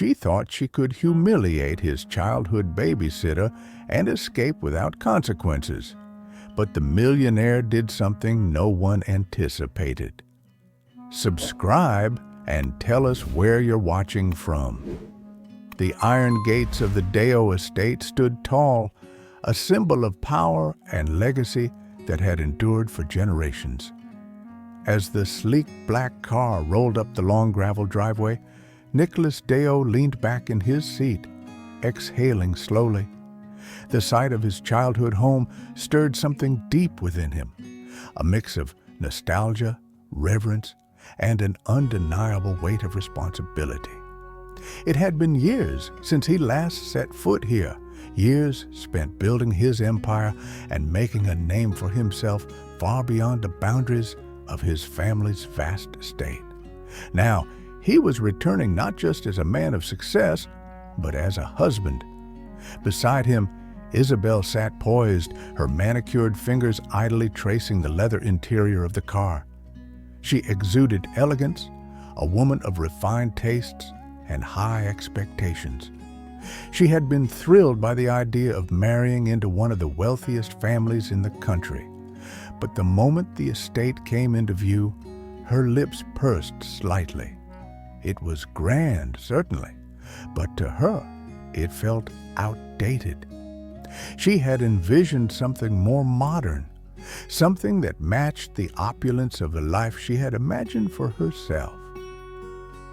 She thought she could humiliate his childhood babysitter and escape without consequences. But the millionaire did something no one anticipated. Subscribe and tell us where you're watching from. The iron gates of the Deo estate stood tall, a symbol of power and legacy that had endured for generations. As the sleek black car rolled up the long gravel driveway, Nicholas Deo leaned back in his seat, exhaling slowly. The sight of his childhood home stirred something deep within him, a mix of nostalgia, reverence, and an undeniable weight of responsibility. It had been years since he last set foot here, years spent building his empire and making a name for himself far beyond the boundaries of his family's vast estate. Now, he was returning not just as a man of success, but as a husband. Beside him, Isabelle sat poised, her manicured fingers idly tracing the leather interior of the car. She exuded elegance, a woman of refined tastes and high expectations. She had been thrilled by the idea of marrying into one of the wealthiest families in the country. But the moment the estate came into view, her lips pursed slightly. It was grand, certainly, but to her, it felt outdated. She had envisioned something more modern, something that matched the opulence of the life she had imagined for herself.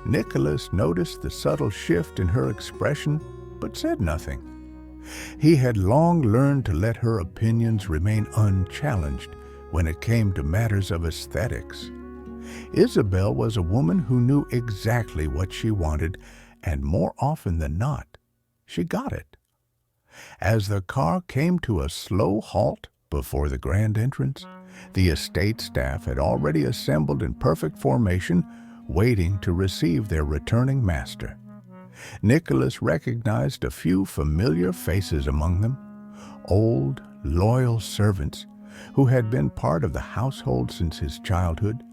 Nicholas noticed the subtle shift in her expression, but said nothing. He had long learned to let her opinions remain unchallenged when it came to matters of aesthetics. Isabelle was a woman who knew exactly what she wanted, and more often than not, she got it. As the car came to a slow halt before the grand entrance, the estate staff had already assembled in perfect formation, waiting to receive their returning master. Nicholas recognized a few familiar faces among them, old, loyal servants who had been part of the household since his childhood.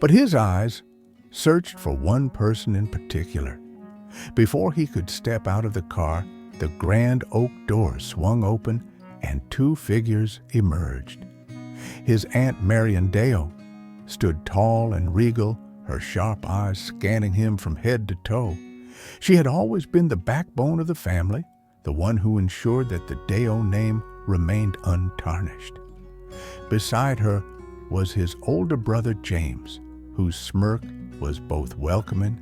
But his eyes searched for one person in particular. Before he could step out of the car, the grand oak door swung open and two figures emerged. His Aunt Marian Deo stood tall and regal, her sharp eyes scanning him from head to toe. She had always been the backbone of the family, the one who ensured that the Deo name remained untarnished. Beside her was his older brother James, whose smirk was both welcoming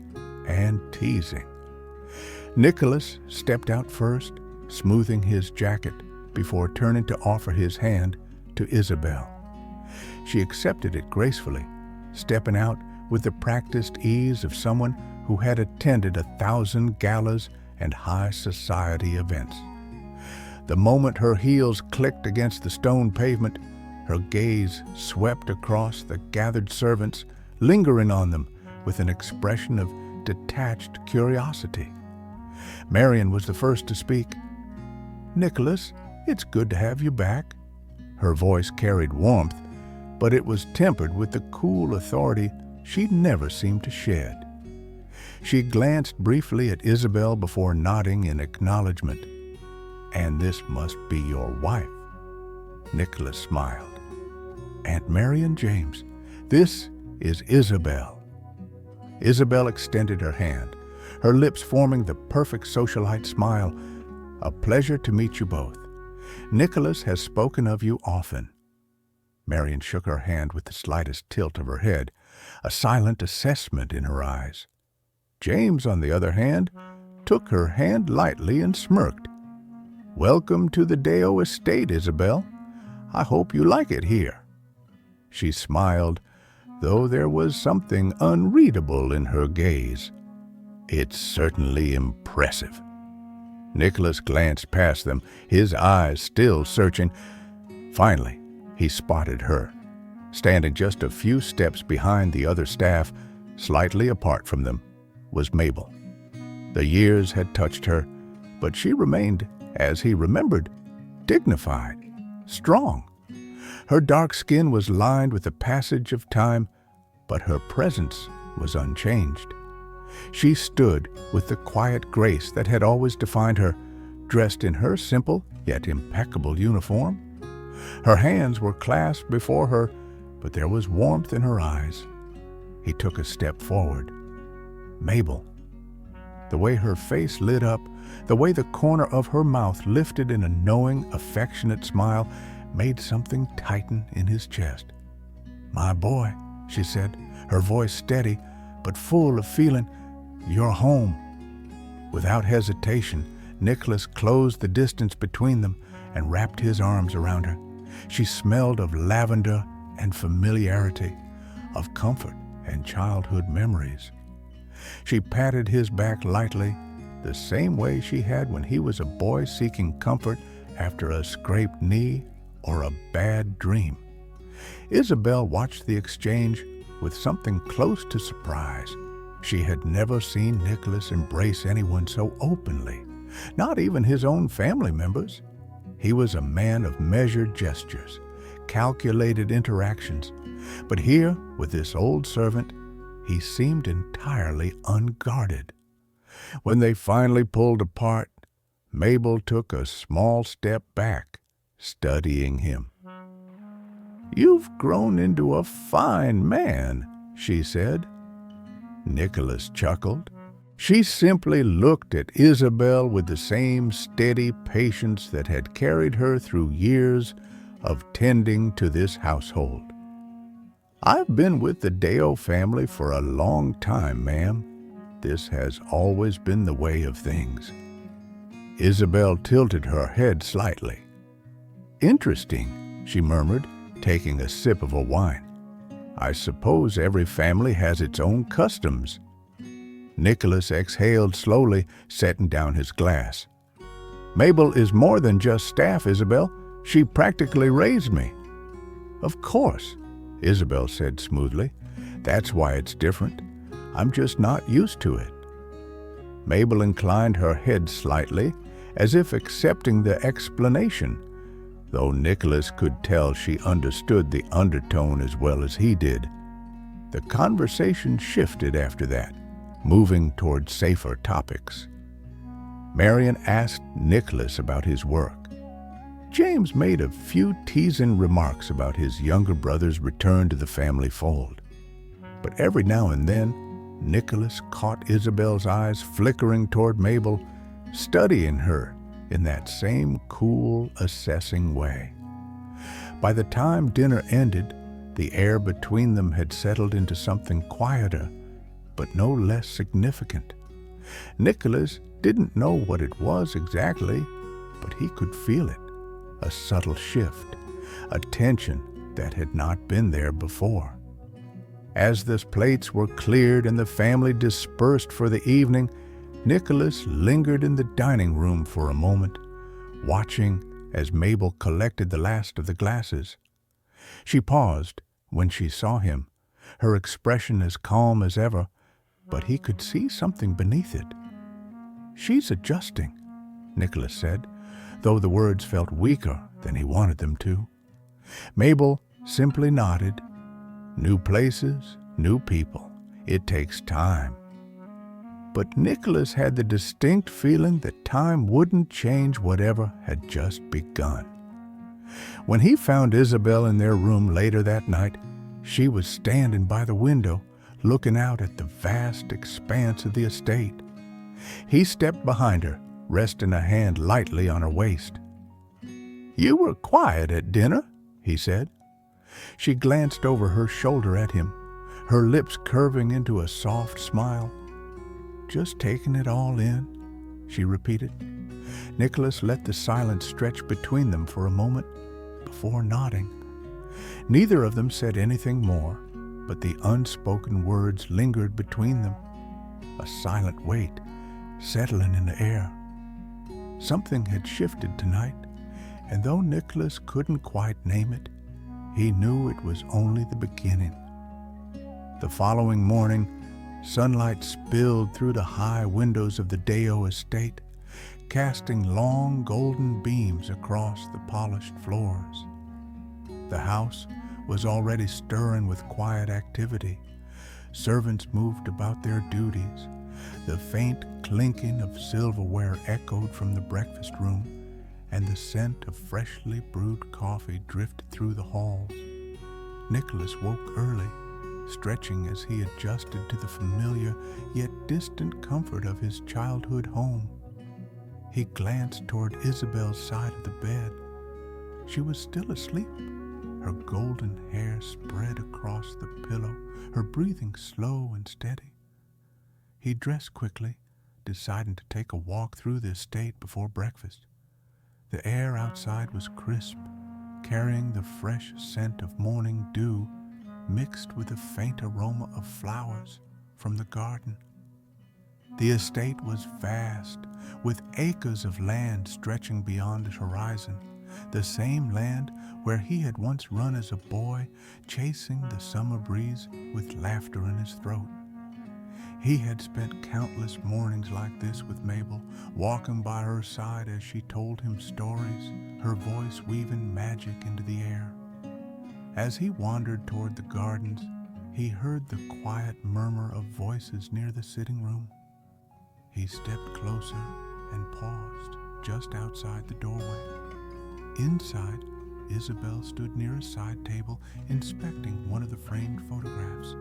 and teasing. Nicholas stepped out first, smoothing his jacket before turning to offer his hand to Isabelle. She accepted it gracefully, stepping out with the practiced ease of someone who had attended 1,000 galas and high society events. The moment her heels clicked against the stone pavement, her gaze swept across the gathered servants, lingering on them with an expression of detached curiosity. Marian was the first to speak. "Nicholas, it's good to have you back." Her voice carried warmth, but it was tempered with the cool authority she never seemed to shed. She glanced briefly at Isabelle before nodding in acknowledgement. "And this must be your wife." Nicholas smiled. "Aunt Marian, James, this is Isabelle." Isabelle extended her hand, her lips forming the perfect socialite smile. "A pleasure to meet you both. Nicholas has spoken of you often." Marian shook her hand with the slightest tilt of her head, a silent assessment in her eyes. James, on the other hand, took her hand lightly and smirked. "Welcome to the Deo estate, Isabelle. I hope you like it here." She smiled, though there was something unreadable in her gaze. "It's certainly impressive." Nicholas glanced past them, his eyes still searching. Finally, he spotted her, standing just a few steps behind the other staff, slightly apart from them, was Mabel. The years had touched her, but she remained, as he remembered, dignified, strong. Her dark skin was lined with the passage of time, but her presence was unchanged. She stood with the quiet grace that had always defined her, dressed in her simple yet impeccable uniform. Her hands were clasped before her, but there was warmth in her eyes. He took a step forward. Mabel. The way her face lit up, the way the corner of her mouth lifted in a knowing, affectionate smile, made something tighten in his chest. "My boy," she said, her voice steady but full of feeling, "you're home." Without hesitation, Nicholas closed the distance between them and wrapped his arms around her. She smelled of lavender and familiarity, of comfort and childhood memories. She patted his back lightly, the same way she had when he was a boy seeking comfort after a scraped knee or a bad dream. Isabelle watched the exchange with something close to surprise. She had never seen Nicholas embrace anyone so openly, not even his own family members. He was a man of measured gestures, calculated interactions, but here, with this old servant, he seemed entirely unguarded. When they finally pulled apart, Mabel took a small step back, studying him. "You've grown into a fine man," she said. Nicholas chuckled. She simply looked at Isabelle with the same steady patience that had carried her through years of tending to this household. "I've been with the Deo family for a long time, ma'am. This has always been the way of things." Isabelle tilted her head slightly. "Interesting," she murmured, taking a sip of a wine. "I suppose every family has its own customs." Nicholas exhaled slowly, setting down his glass. "Mabel is more than just staff, Isabelle. She practically raised me." "Of course," Isabelle said smoothly. "That's why it's different. I'm just not used to it." Mabel inclined her head slightly, as if accepting the explanation, though Nicholas could tell she understood the undertone as well as he did. The conversation shifted after that, moving toward safer topics. Marian asked Nicholas about his work. James made a few teasing remarks about his younger brother's return to the family fold. But every now and then, Nicholas caught Isabelle's eyes flickering toward Mabel, studying her in that same cool, assessing way. By the time dinner ended, the air between them had settled into something quieter, but no less significant. Nicholas didn't know what it was exactly, but he could feel it, a subtle shift, a tension that had not been there before. As the plates were cleared and the family dispersed for the evening, Nicholas lingered in the dining room for a moment, watching as Mabel collected the last of the glasses. She paused when she saw him, her expression as calm as ever, but he could see something beneath it. "She's adjusting," Nicholas said, though the words felt weaker than he wanted them to. Mabel simply nodded. New places, new people. It takes time. But Nicholas had the distinct feeling that time wouldn't change whatever had just begun. When he found Isabelle in their room later that night, she was standing by the window, looking out at the vast expanse of the estate. He stepped behind her, resting a hand lightly on her waist. "You were quiet at dinner," he said. She glanced over her shoulder at him, her lips curving into a soft smile. "Just taking it all in," she repeated. Nicholas let the silence stretch between them for a moment before nodding. Neither of them said anything more, but the unspoken words lingered between them, a silent weight settling in the air. Something had shifted tonight, and though Nicholas couldn't quite name it, he knew it was only the beginning. The following morning, sunlight spilled through the high windows of the Deo estate, casting long golden beams across the polished floors. The house was already stirring with quiet activity. Servants moved about their duties, The faint clinking of silverware echoed from the breakfast room, and the scent of freshly brewed coffee drifted through the halls. Nicholas woke early, stretching as he adjusted to the familiar yet distant comfort of his childhood home. He glanced toward Isabel's side of the bed. She was still asleep, her golden hair spread across the pillow, her breathing slow and steady. He dressed quickly, deciding to take a walk through the estate before breakfast. The air outside was crisp, carrying the fresh scent of morning dew mixed with a faint aroma of flowers from the garden. The estate was vast, with acres of land stretching beyond the horizon, the same land where he had once run as a boy, chasing the summer breeze with laughter in his throat. He had spent countless mornings like this with Mabel, walking by her side as she told him stories, her voice weaving magic into the air. As he wandered toward the gardens, he heard the quiet murmur of voices near the sitting room. He stepped closer and paused just outside the doorway. Inside, Isabelle stood near a side table inspecting one of the framed photographs.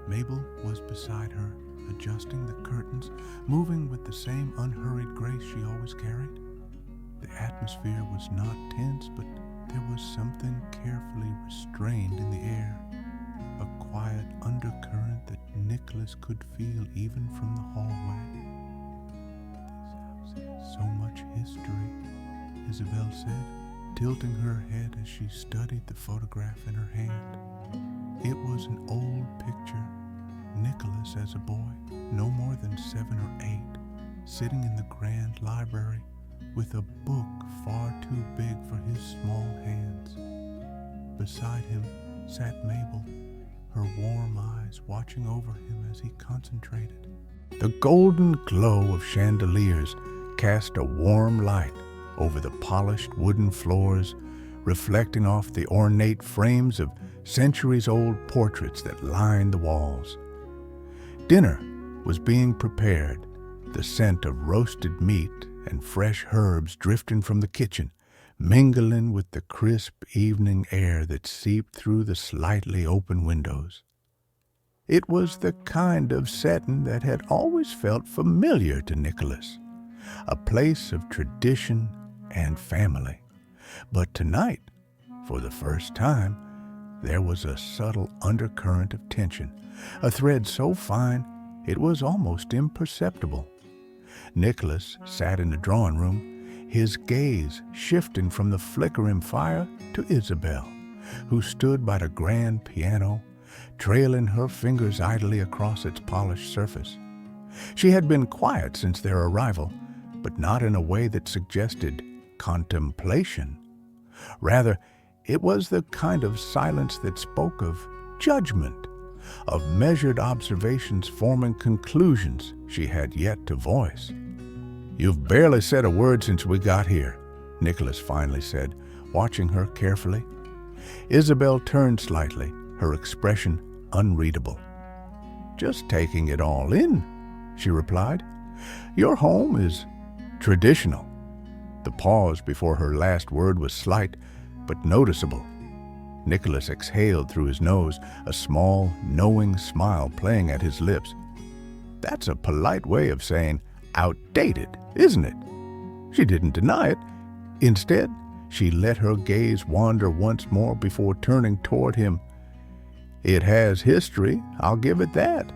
Mabel was beside her, adjusting the curtains, moving with the same unhurried grace she always carried. The atmosphere was not tense, but there was something carefully restrained in the air, a quiet undercurrent that Nicholas could feel even from the hallway. This house has so much history, Isabelle said, tilting her head as she studied the photograph in her hand. It was an old picture, Nicholas as a boy, no more than 7 or 8, sitting in the grand library with a book far too big for his small hands. Beside him sat Mabel, her warm eyes watching over him as he concentrated. The golden glow of chandeliers cast a warm light over the polished wooden floors, reflecting off the ornate frames of centuries-old portraits that lined the walls. Dinner was being prepared, the scent of roasted meat and fresh herbs drifting from the kitchen, mingling with the crisp evening air that seeped through the slightly open windows. It was the kind of setting that had always felt familiar to Nicholas, a place of tradition and family. But tonight, for the first time, there was a subtle undercurrent of tension, a thread so fine it was almost imperceptible. Nicholas sat in the drawing room, his gaze shifting from the flickering fire to Isabelle, who stood by the grand piano, trailing her fingers idly across its polished surface. She had been quiet since their arrival, but not in a way that suggested contemplation. Rather, it was the kind of silence that spoke of judgment, of measured observations forming conclusions she had yet to voice. "You've barely said a word since we got here," Nicholas finally said, watching her carefully. Isabelle turned slightly, her expression unreadable. "Just taking it all in," she replied. "Your home is traditional." The pause before her last word was slight, but noticeable. Nicholas exhaled through his nose, a small, knowing smile playing at his lips. "That's a polite way of saying outdated, isn't it?" She didn't deny it. Instead, she let her gaze wander once more before turning toward him. "It has history, I'll give it that,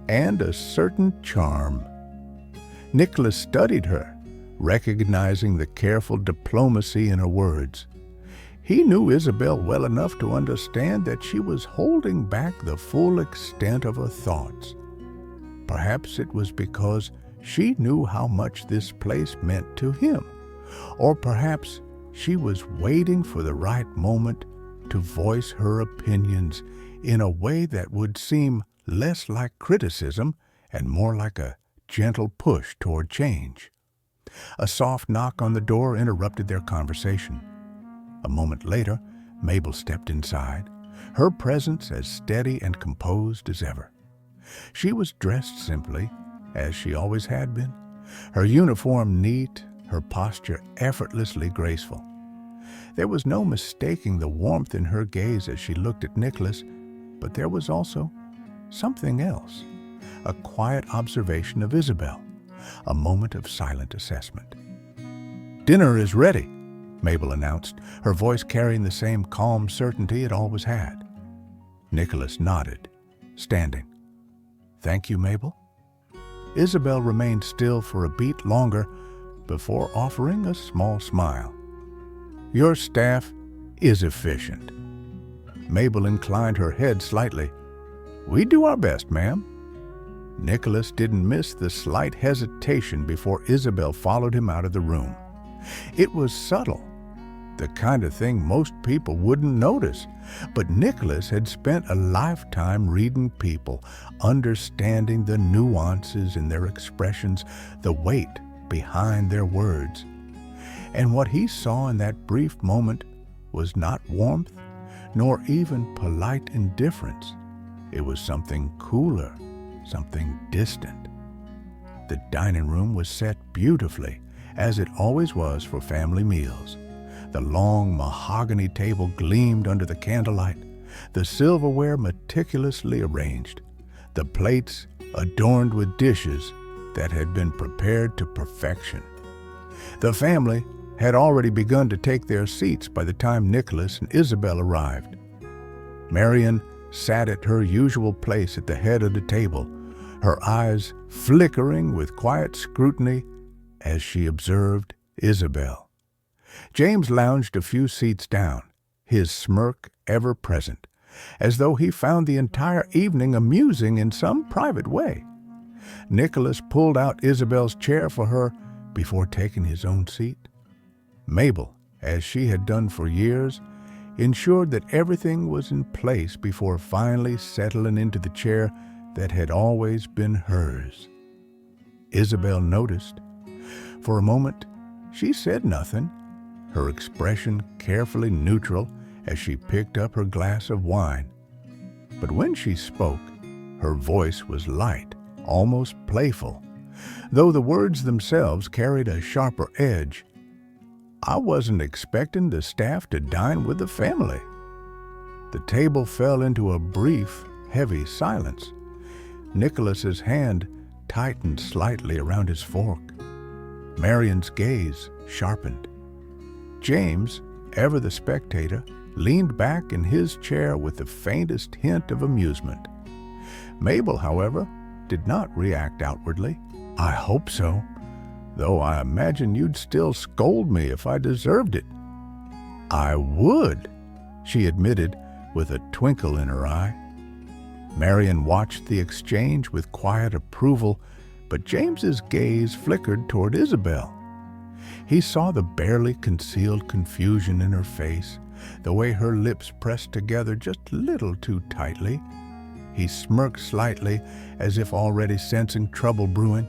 and a certain charm." Nicholas studied her, recognizing the careful diplomacy in her words. He knew Isabelle well enough to understand that she was holding back the full extent of her thoughts. Perhaps it was because she knew how much this place meant to him, or perhaps she was waiting for the right moment to voice her opinions in a way that would seem less like criticism and more like a gentle push toward change. A soft knock on the door interrupted their conversation. A moment later, Mabel stepped inside, her presence as steady and composed as ever. She was dressed simply, as she always had been, her uniform neat, her posture effortlessly graceful. There was no mistaking the warmth in her gaze as she looked at Nicholas, but there was also something else, a quiet observation of Isabelle, a moment of silent assessment. "Dinner is ready," Mabel announced, her voice carrying the same calm certainty it always had. Nicholas nodded, standing. "Thank you, Mabel." Isabelle remained still for a beat longer before offering a small smile. "Your staff is efficient." Mabel inclined her head slightly. "We do our best, ma'am." Nicholas didn't miss the slight hesitation before Isabelle followed him out of the room. It was subtle, the kind of thing most people wouldn't notice, but Nicholas had spent a lifetime reading people, understanding the nuances in their expressions, the weight behind their words. And what he saw in that brief moment was not warmth, nor even polite indifference. It was something cooler, something distant. The dining room was set beautifully, as it always was for family meals. The long mahogany table gleamed under the candlelight, the silverware meticulously arranged, the plates adorned with dishes that had been prepared to perfection. The family had already begun to take their seats by the time Nicholas and Isabelle arrived. Marian sat at her usual place at the head of the table, her eyes flickering with quiet scrutiny as she observed Isabelle. James lounged a few seats down, his smirk ever present, as though he found the entire evening amusing in some private way. Nicholas pulled out Isabelle's chair for her before taking his own seat. Mabel, as she had done for years, ensured that everything was in place before finally settling into the chair that had always been hers. Isabelle noticed. For a moment, she said nothing, her expression carefully neutral as she picked up her glass of wine. But when she spoke, her voice was light, almost playful, though the words themselves carried a sharper edge. "I wasn't expecting the staff to dine with the family." The table fell into a brief, heavy silence. Nicholas's hand tightened slightly around his fork. Marian's gaze sharpened. James, ever the spectator, leaned back in his chair with the faintest hint of amusement. Mabel, however, did not react outwardly. "I hope so, though I imagine you'd still scold me if I deserved it." "I would," she admitted with a twinkle in her eye. Marian watched the exchange with quiet approval, but James's gaze flickered toward Isabelle. He saw the barely concealed confusion in her face, the way her lips pressed together just a little too tightly. He smirked slightly, as if already sensing trouble brewing.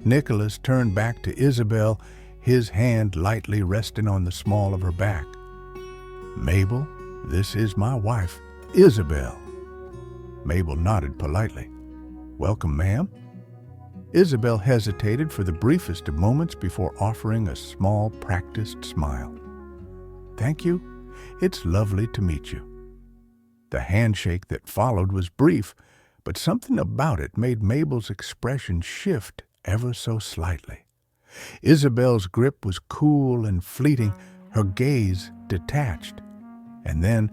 Nicholas turned back to Isabelle, his hand lightly resting on the small of her back. "Mabel, this is my wife, Isabelle." Mabel nodded politely. "Welcome, ma'am." Isabelle hesitated for the briefest of moments before offering a small, practiced smile. "Thank you. It's lovely to meet you." The handshake that followed was brief, but something about it made Mabel's expression shift ever so slightly. Isabelle's grip was cool and fleeting, her gaze detached. And then,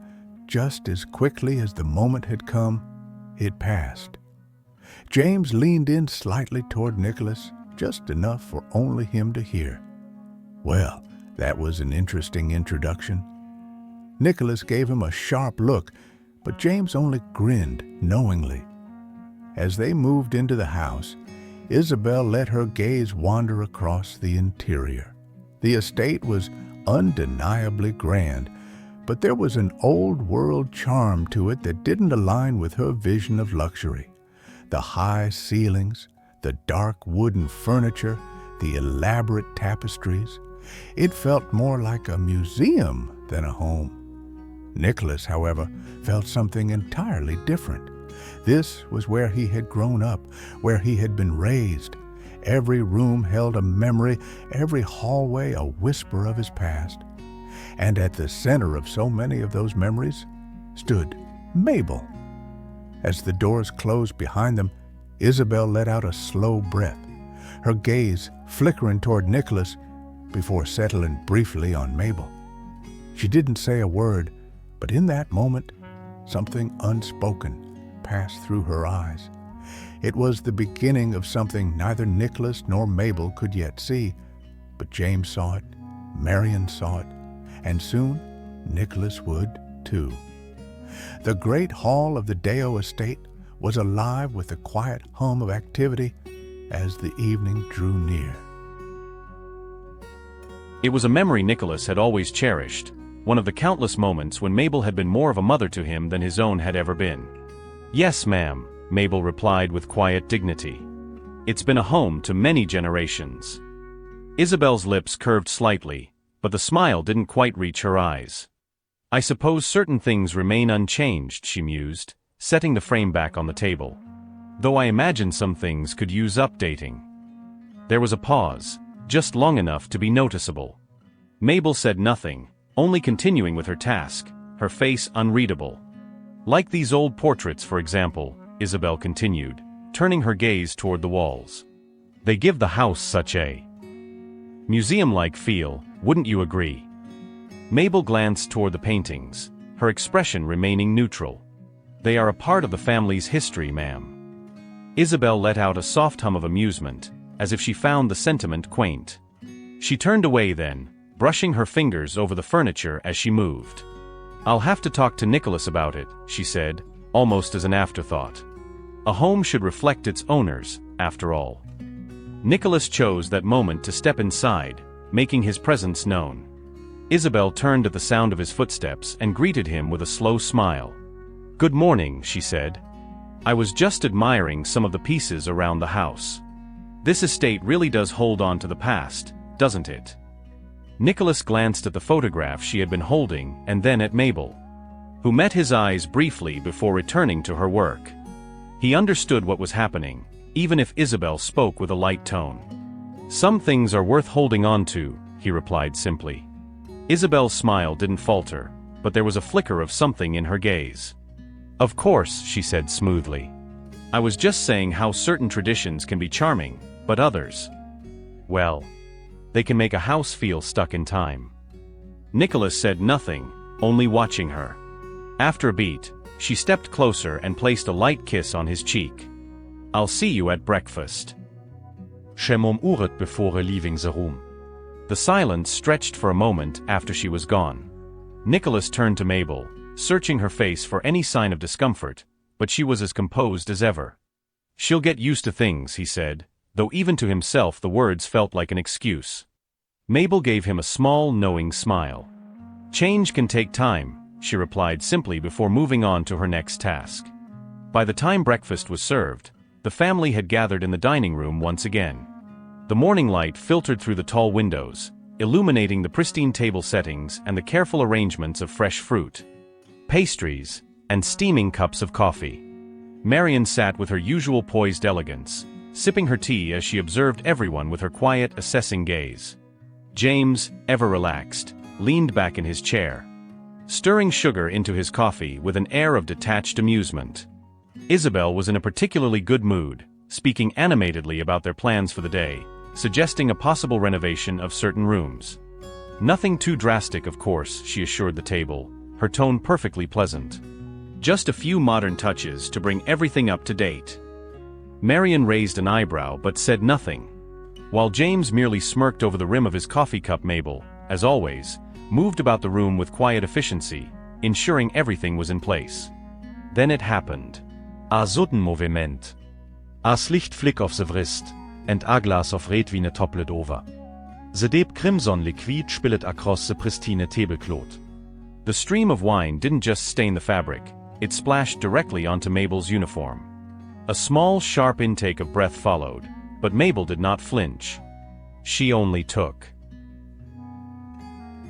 just as quickly as the moment had come, it passed. James leaned in slightly toward Nicholas, just enough for only him to hear. "Well, that was an interesting introduction." Nicholas gave him a sharp look, but James only grinned knowingly. As they moved into the house, Isabelle let her gaze wander across the interior. The estate was undeniably grand, but there was an old-world charm to it that didn't align with her vision of luxury. The high ceilings, the dark wooden furniture, the elaborate tapestries. It felt more like a museum than a home. Nicholas, however, felt something entirely different, This was where he had grown up, where he had been raised. Every room held a memory, every hallway a whisper of his past. And at the center of so many of those memories stood Mabel. As the doors closed behind them, Isabelle let out a slow breath, her gaze flickering toward Nicholas before settling briefly on Mabel. She didn't say a word, but in that moment, something unspoken passed through her eyes. It was the beginning of something neither Nicholas nor Mabel could yet see, but James saw it, Marion saw it, and soon Nicholas would too. The great hall of the Deo estate was alive with the quiet hum of activity as the evening drew near. It was a memory Nicholas had always cherished, one of the countless moments when Mabel had been more of a mother to him than his own had ever been. "Yes, ma'am," Mabel replied with quiet dignity. "It's been a home to many generations." Isabelle's lips curved slightly, but the smile didn't quite reach her eyes. "I suppose certain things remain unchanged," she mused, setting the frame back on the table. "Though I imagine some things could use updating." There was a pause, just long enough to be noticeable. Mabel said nothing, only continuing with her task, her face unreadable. "Like these old portraits, for example," Isabelle continued, turning her gaze toward the walls. "They give the house such a museum-like feel, wouldn't you agree?" Mabel glanced toward the paintings, her expression remaining neutral. "They are a part of the family's history, ma'am." Isabelle let out a soft hum of amusement, as if she found the sentiment quaint. She turned away then, brushing her fingers over the furniture as she moved. "I'll have to talk to Nicholas about it," she said, almost as an afterthought. A home should reflect its owners, after all. Nicholas chose that moment to step inside, making his presence known. Isabelle turned at the sound of his footsteps and greeted him with a slow smile. "Good morning," she said. "I was just admiring some of the pieces around the house. This estate really does hold on to the past, doesn't it?" Nicholas glanced at the photograph she had been holding and then at Mabel, who met his eyes briefly before returning to her work. He understood what was happening, even if Isabelle spoke with a light tone. "Some things are worth holding on to," he replied simply. Isabelle's smile didn't falter, but there was a flicker of something in her gaze. "Of course," she said smoothly. "I was just saying how certain traditions can be charming, but others, well, they can make a house feel stuck in time." Nicholas said nothing, only watching her. After a beat, she stepped closer and placed a light kiss on his cheek. "I'll see you at breakfast." "She murmured before leaving the room." The silence stretched for a moment after she was gone. Nicholas turned to Mabel, searching her face for any sign of discomfort, but she was as composed as ever. "She'll get used to things," he said, though even to himself the words felt like an excuse. Mabel gave him a small, knowing smile. "Change can take time," she replied simply before moving on to her next task. By the time breakfast was served, the family had gathered in the dining room once again. The morning light filtered through the tall windows, illuminating the pristine table settings and the careful arrangements of fresh fruit, pastries, and steaming cups of coffee. Marion sat with her usual poised elegance, sipping her tea as she observed everyone with her quiet, assessing gaze. James, ever relaxed, leaned back in his chair, stirring sugar into his coffee with an air of detached amusement. Isabelle was in a particularly good mood, speaking animatedly about their plans for the day, suggesting a possible renovation of certain rooms. "Nothing too drastic, of course," she assured the table, her tone perfectly pleasant. "Just a few modern touches to bring everything up to date." Marion raised an eyebrow but said nothing, while James merely smirked over the rim of his coffee cup. Mabel, as always, moved about the room with quiet efficiency, ensuring everything was in place. Then it happened. A sudden movement. A slicht flick of the wrist, and a glass of red wine toppled over. The deep crimson liquid spilled across the pristine tablecloth. The stream of wine didn't just stain the fabric, it splashed directly onto Mabel's uniform. A small, sharp intake of breath followed, but Mabel did not flinch. She only took